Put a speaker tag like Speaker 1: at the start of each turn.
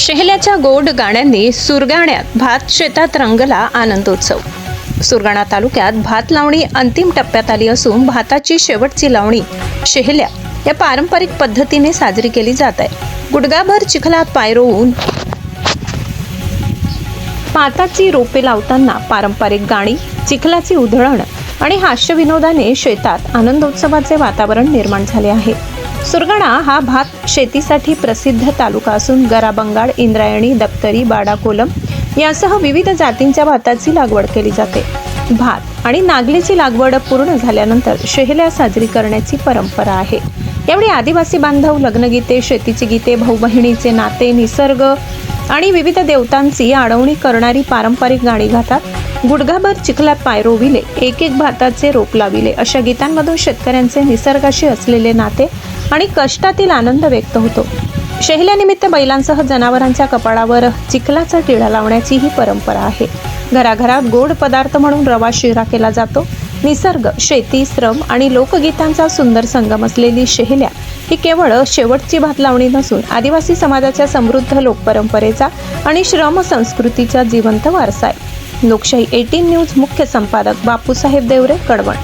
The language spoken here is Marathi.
Speaker 1: शेहल्याच्या गोड गाण्यांनी सुरगाण्यात भात शेतात रंगला आनंदोत्सव। सुरगाणा तालुक्यात भात लावणी अंतिम टप्प्यात आली असून भाताची शेवटची लावणी शेहल्या या पारंपरिक पद्धतीने साजरी केली जात आहे। गुडघाभर चिखलात पाय रोवून भाताची रोपे लावताना पारंपरिक गाणी, चिखलाची उधळण आणि हास्यविनोदाने शेतात आनंदोत्सवाचे वातावरण निर्माण झाले आहे। सुरगाणा हा भात शेतीसाठी प्रसिद्ध तालुका असून गरा, बंगाड, इंद्रायणी, दप्तरी, बाडा, कोलम यासह विविध जातींच्या भाताची लागवड केली जाते। भात आणि नागलीची लागवड पूर्ण झाल्यानंतर शेहल्या साजरी करण्याची परंपरा आहे। यावेळी आदिवासी बांधव लग्नगीते, शेतीची गीते, भाऊ बहिणीचे नाते, निसर्ग आणि विविध देवतांची आडवणी करणारी पारंपरिक गाणी गातात। गुडघाभर चिखलात पाय रोविले, एक एक भाताचे रोप लाविले अशा गीतांमधून शेतकऱ्यांचे निसर्गाशी असलेले नाते आणि कष्टातील आनंद व्यक्त होतो। शेहल्यानिमित्त बैलांसह जनावरांच्या कपाळावर चिखलाचा टिळा लावण्याची ही परंपरा आहे। घराघरात गोड पदार्थ म्हणून रवा शिरा केला जातो। निसर्ग, शेती, श्रम आणि लोकगीतांचा सुंदर संगम असलेली शेहल्या ही केवळ शेवटची भात लावणी नसून आदिवासी समाजाच्या समृद्ध लोकपरंपरेचा आणि श्रम संस्कृतीचा जिवंत वारसा आहे। लोकशाही 18 न्यूज मुख्य संपादक बापूसाहेब देवरे, कडवण।